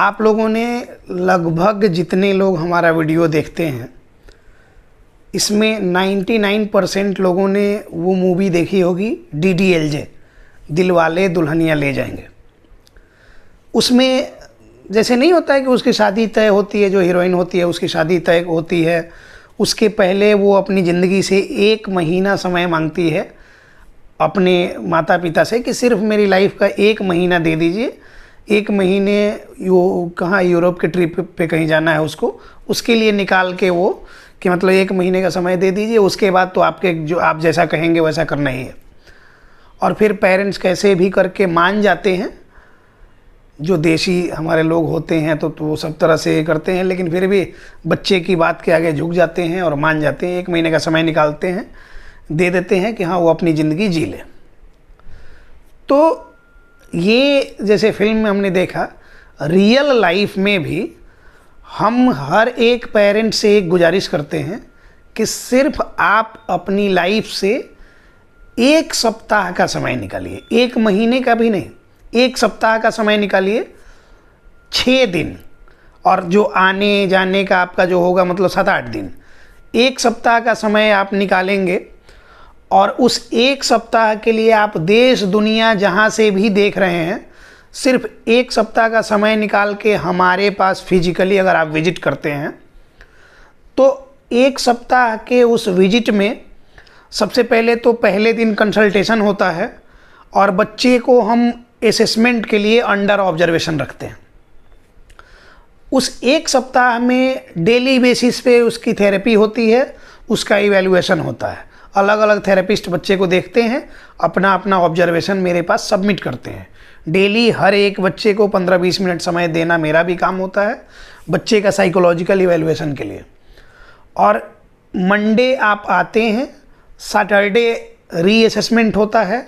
आप लोगों ने लगभग जितने लोग हमारा वीडियो देखते हैं इसमें 99% लोगों ने वो मूवी देखी होगी DDLJ, दिलवाले दुल्हनिया ले जाएंगे। उसमें जैसे नहीं होता है कि उसकी शादी तय होती है, जो हीरोइन होती है उसकी शादी तय होती है, उसके पहले वो अपनी ज़िंदगी से 1 महीना समय मांगती है अपने माता पिता से कि सिर्फ मेरी लाइफ का 1 महीना दे दीजिए। 1 महीने कहाँ यूरोप के ट्रिप पे कहीं जाना है उसको, उसके लिए निकाल के वो कि मतलब 1 महीने का समय दे दीजिए, उसके बाद तो आपके जो आप जैसा कहेंगे वैसा करना ही है। और फिर पेरेंट्स कैसे भी करके मान जाते हैं, जो देशी हमारे लोग होते हैं तो वो सब तरह से करते हैं, लेकिन फिर भी बच्चे की बात के आगे झुक जाते हैं और मान जाते हैं। 1 महीने का समय निकालते हैं, दे देते हैं कि हाँ वो अपनी ज़िंदगी जी ले। तो ये जैसे फिल्म में हमने देखा, रियल लाइफ में भी हम हर एक पेरेंट से एक गुजारिश करते हैं कि सिर्फ आप अपनी लाइफ से 1 सप्ताह का समय निकालिए, 1 महीने का भी नहीं, 1 सप्ताह का समय निकालिए, 6 दिन, और जो आने जाने का आपका जो होगा मतलब 7-8 दिन, 1 सप्ताह का समय आप निकालेंगे और उस 1 सप्ताह के लिए आप देश दुनिया जहाँ से भी देख रहे हैं, सिर्फ 1 सप्ताह का समय निकाल के हमारे पास फिजिकली अगर आप विजिट करते हैं तो 1 सप्ताह के उस विजिट में सबसे पहले तो पहले दिन कंसल्टेशन होता है और बच्चे को हम असेसमेंट के लिए अंडर ऑब्जर्वेशन रखते हैं। उस 1 सप्ताह में डेली बेसिस पे उसकी थेरेपी होती है, उसका इवैल्यूएशन होता है। अलग अलग थेरेपिस्ट बच्चे को देखते हैं, अपना अपना ऑब्जर्वेशन मेरे पास सबमिट करते हैं। डेली हर एक बच्चे को 15-20 मिनट समय देना मेरा भी काम होता है बच्चे का साइकोलॉजिकल इवैल्यूएशन के लिए। और मंडे आप आते हैं, सैटरडे रीअसेसमेंट होता है।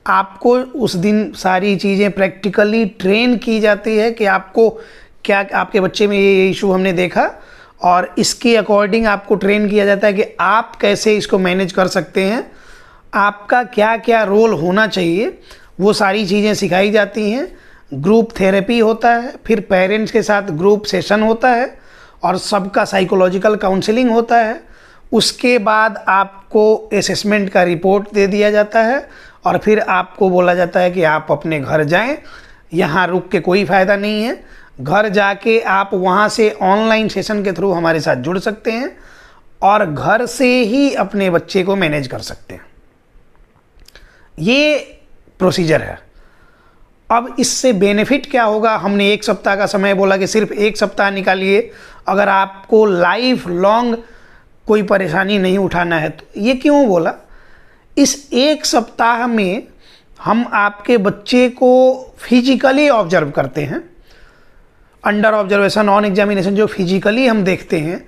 आपको उस दिन सारी चीज़ें प्रैक्टिकली ट्रेन की जाती है कि आपको क्या, आपके बच्चे में ये इशू हमने देखा और इसके अकॉर्डिंग आपको ट्रेन किया जाता है कि आप कैसे इसको मैनेज कर सकते हैं, आपका क्या क्या रोल होना चाहिए, वो सारी चीज़ें सिखाई जाती हैं। ग्रुप थेरेपी होता है, फिर पेरेंट्स के साथ ग्रुप सेशन होता है और सबका साइकोलॉजिकल काउंसलिंग होता है। उसके बाद आपको असेसमेंट का रिपोर्ट दे दिया जाता है और फिर आपको बोला जाता है कि आप अपने घर जाएं, यहाँ रुक के कोई फ़ायदा नहीं है। घर जाके आप वहाँ से ऑनलाइन सेशन के थ्रू हमारे साथ जुड़ सकते हैं और घर से ही अपने बच्चे को मैनेज कर सकते हैं। ये प्रोसीजर है। अब इससे बेनिफिट क्या होगा, हमने 1 सप्ताह का समय बोला कि सिर्फ 1 सप्ताह निकालिए अगर आपको लाइफ लॉन्ग कोई परेशानी नहीं उठाना है। तो ये क्यों बोला, इस 1 सप्ताह में हम आपके बच्चे को फिजिकली ऑब्जर्व करते हैं। अंडर ऑब्जर्वेशन ऑन एग्जामिनेशन जो फिजिकली हम देखते हैं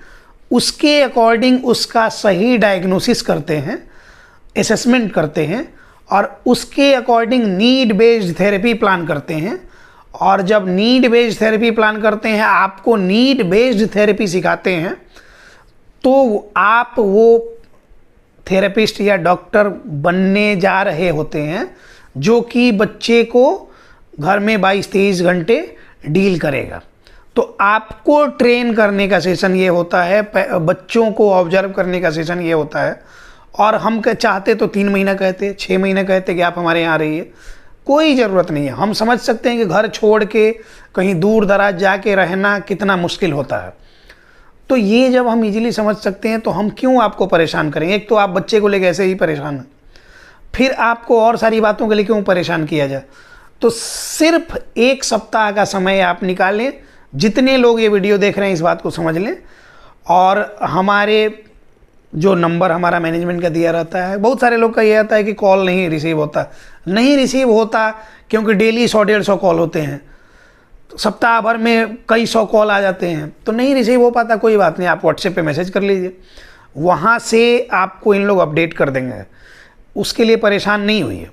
उसके अकॉर्डिंग उसका सही डायग्नोसिस करते हैं, असेसमेंट करते हैं और उसके according need based therapy plan करते हैं। और जब नीड बेस्ड थेरेपी प्लान करते हैं, आपको नीड बेस्ड थेरेपी सिखाते हैं, तो आप वो थेरेपिस्ट या डॉक्टर बनने जा रहे होते हैं जो कि बच्चे को घर में 22-23 घंटे डील करेगा। तो आपको ट्रेन करने का सेशन ये होता है, बच्चों को ऑब्जर्व करने का सेशन ये होता है। और हम चाहते तो 3 महीना कहते, 6 महीना कहते कि आप हमारे यहाँ रहिए, कोई ज़रूरत नहीं है। हम समझ सकते हैं कि घर छोड़ के कहीं दूर दराज जाके रहना कितना मुश्किल होता है। तो ये जब हम इजीली समझ सकते हैं तो हम क्यों आपको परेशान करेंगे। एक तो आप बच्चे को लेकर ऐसे ही परेशान हैं, फिर आपको और सारी बातों के लिए क्यों परेशान किया जाए। तो सिर्फ 1 सप्ताह का समय आप निकालें। जितने लोग ये वीडियो देख रहे हैं इस बात को समझ लें। और हमारे जो नंबर हमारा मैनेजमेंट का दिया रहता है, बहुत सारे लोग का ये आता है कि कॉल नहीं रिसीव होता। नहीं रिसीव होता क्योंकि डेली 100-150 कॉल होते हैं, तो सप्ताह भर में कई 100 कॉल आ जाते हैं, तो नहीं रिसीव हो पाता। कोई बात नहीं, आप व्हाट्सएप पे मैसेज कर लीजिए, वहाँ से आपको इन लोग अपडेट कर देंगे। उसके लिए परेशान नहीं होइए,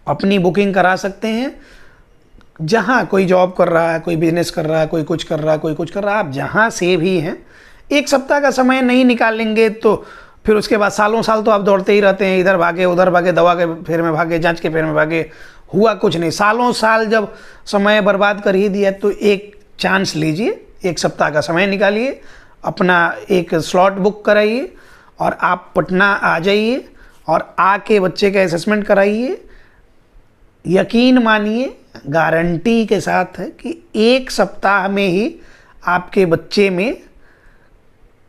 अपनी बुकिंग करा सकते हैं। जहाँ कोई जॉब कर रहा है, कोई बिजनेस कर रहा है, कोई कुछ कर रहा है, कोई कुछ कर रहा है, आप जहाँ से भी हैं 1 सप्ताह का समय नहीं निकालेंगे तो फिर उसके बाद सालों साल तो आप दौड़ते ही रहते हैं, इधर भागे उधर भागे, दवा के फेर में भागे, जांच के फेर में भागे, हुआ कुछ नहीं। सालों साल जब समय बर्बाद कर ही दिया तो एक चांस लीजिए, 1 सप्ताह का समय निकालिए, अपना एक स्लॉट बुक कराइए और आप पटना आ जाइए और आके बच्चे का असेसमेंट कराइए। यकीन मानिए, गारंटी के साथ है कि 1 सप्ताह में ही आपके बच्चे में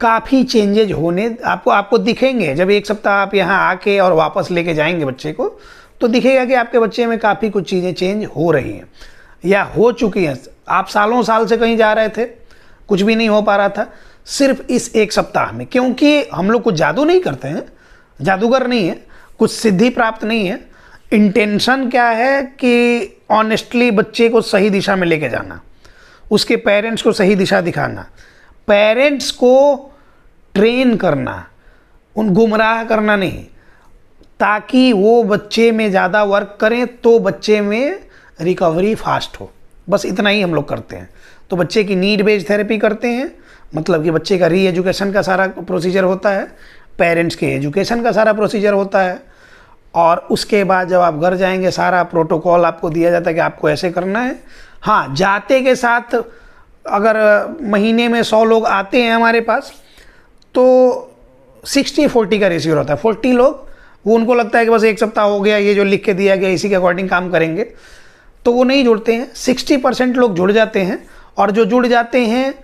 काफ़ी चेंजेज होने आपको दिखेंगे। जब 1 सप्ताह आप यहाँ आके और वापस लेके जाएंगे बच्चे को, तो दिखेगा कि आपके बच्चे में काफ़ी कुछ चीज़ें चेंज हो रही हैं या हो चुकी हैं। आप सालों साल से कहीं जा रहे थे, कुछ भी नहीं हो पा रहा था, सिर्फ इस 1 सप्ताह में। क्योंकि हम लोग कुछ जादू नहीं करते हैं, जादूगर नहीं है, कुछ सिद्धि प्राप्त नहीं है। इंटेंशन क्या है कि ऑनेस्टली बच्चे को सही दिशा में लेके जाना, उसके पेरेंट्स को सही दिशा दिखाना, पेरेंट्स को ट्रेन करना, उन गुमराह करना नहीं, ताकि वो बच्चे में ज़्यादा वर्क करें तो बच्चे में रिकवरी फास्ट हो। बस इतना ही हम लोग करते हैं। तो बच्चे की नीड बेस्ड थेरेपी करते हैं, मतलब कि बच्चे का री एजुकेशन का सारा प्रोसीजर होता है, पेरेंट्स के एजुकेशन का सारा प्रोसीजर होता है, और उसके बाद जब आप घर जाएंगे सारा प्रोटोकॉल आपको दिया जाता है कि आपको ऐसे करना है। हाँ, जाते के साथ अगर महीने में 100 लोग आते हैं हमारे पास तो 60-40 का रेशियो रहता है। 40 लोग वो उनको लगता है कि बस 1 सप्ताह हो गया, ये जो लिख के दिया गया इसी के अकॉर्डिंग काम करेंगे, तो वो नहीं जुड़ते हैं। 60% लोग जुड़ जाते हैं, और जो जुड़ जाते हैं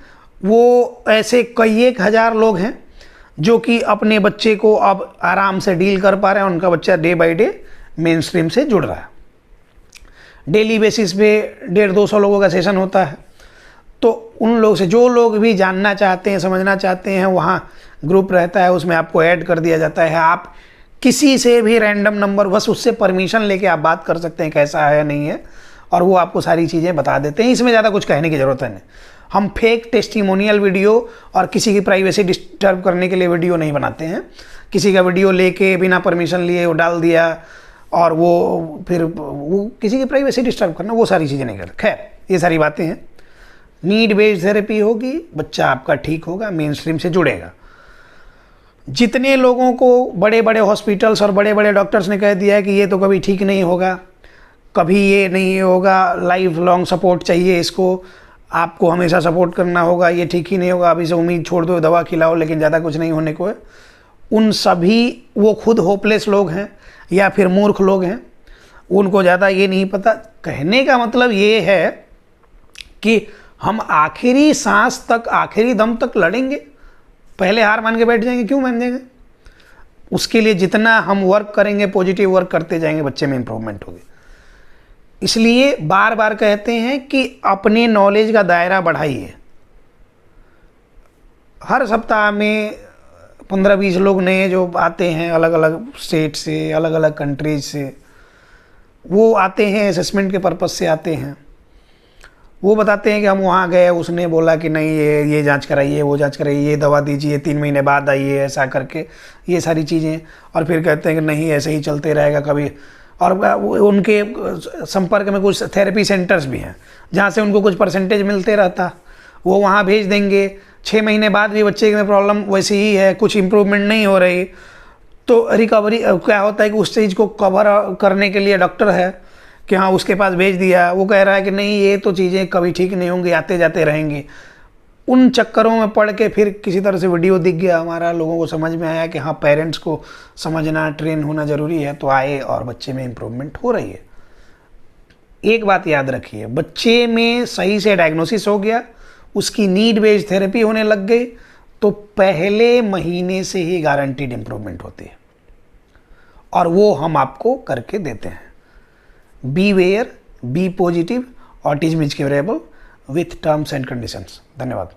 वो ऐसे कई 1,000 लोग हैं जो कि अपने बच्चे को अब आराम से डील कर पा रहे हैं। उनका बच्चा day by day main stream से जुड़ रहा है। डेली बेसिस पे 150-200 लोगों का सेशन होता है। तो उन लोग से जो लोग भी जानना चाहते हैं, समझना चाहते हैं, वहाँ ग्रुप रहता है, उसमें आपको ऐड कर दिया जाता है। आप किसी से भी रैंडम नंबर, बस उससे परमिशन लेके आप बात कर सकते हैं कैसा है नहीं है, और वो आपको सारी चीज़ें बता देते हैं। इसमें ज़्यादा कुछ कहने की ज़रूरत है नहीं। हम फेक टेस्टिमोनियल वीडियो और किसी की प्राइवेसी डिस्टर्ब करने के लिए वीडियो नहीं बनाते हैं। किसी का वीडियो लेके बिना परमिशन लिए वो डाल दिया और वो फिर वो किसी की प्राइवेसी डिस्टर्ब करना, वो सारी चीज़ें नहीं करते। खैर, ये सारी बातें हैं। नीड बेस्ड थेरेपी होगी, बच्चा आपका ठीक होगा, मेन स्ट्रीम से जुड़ेगा। जितने लोगों को बड़े बड़े हॉस्पिटल्स और बड़े बड़े डॉक्टर्स ने कह दिया है कि ये तो कभी ठीक नहीं होगा, कभी ये नहीं होगा, लाइफ लॉन्ग सपोर्ट चाहिए इसको, आपको हमेशा सपोर्ट करना होगा, ये ठीक ही नहीं होगा, अभी से उम्मीद छोड़ दो, दवा खिलाओ लेकिन ज़्यादा कुछ नहीं होने को है, उन सभी, वो खुद होपलेस लोग हैं या फिर मूर्ख लोग हैं, उनको ज़्यादा ये नहीं पता। कहने का मतलब ये है कि हम आखिरी सांस तक, आखिरी दम तक लड़ेंगे, पहले हार मान के बैठ जाएंगे, क्यों मान जाएंगे? उसके लिए जितना हम वर्क करेंगे, पॉजिटिव वर्क करते जाएंगे, बच्चे में इंप्रूवमेंट होगी। इसलिए बार बार कहते हैं कि अपने नॉलेज का दायरा बढ़ाइए। हर सप्ताह में 15-20 लोग नए जो आते हैं अलग अलग स्टेट से, अलग अलग कंट्रीज से, वो आते हैं असेसमेंट के पर्पज़ से आते हैं। वो बताते हैं कि हम वहाँ गए, उसने बोला कि नहीं ये जांच कराइए, वो जांच कराइए, ये दवा दीजिए, 3 महीने बाद आइए, ऐसा करके ये सारी चीज़ें। और फिर कहते हैं कि नहीं ऐसे ही चलते रहेगा कभी। और उनके संपर्क में कुछ थेरेपी सेंटर्स भी हैं जहाँ से उनको कुछ परसेंटेज मिलते रहता, वो वहाँ भेज देंगे। 6 महीने बाद भी बच्चे में प्रॉब्लम वैसी ही है, कुछ इम्प्रूवमेंट नहीं हो रही, तो रिकवरी क्या होता है कि उस चीज़ को कवर करने के लिए डॉक्टर है कि हाँ उसके पास भेज दिया, वो कह रहा है कि नहीं ये तो चीज़ें कभी ठीक नहीं होंगी, आते जाते रहेंगी। उन चक्करों में पड़ के फिर किसी तरह से वीडियो दिख गया हमारा, लोगों को समझ में आया कि हाँ पेरेंट्स को समझना, ट्रेन होना ज़रूरी है, तो आए और बच्चे में इम्प्रूवमेंट हो रही है। एक बात याद रखिए, बच्चे में सही से डायग्नोसिस हो गया, उसकी नीड बेस्ड थेरेपी होने लग गई, तो पहले महीने से ही गारंटीड इम्प्रूवमेंट होती है, और वो हम आपको करके देते हैं। Beware, be positive, autism is curable with terms and conditions. धन्यवाद।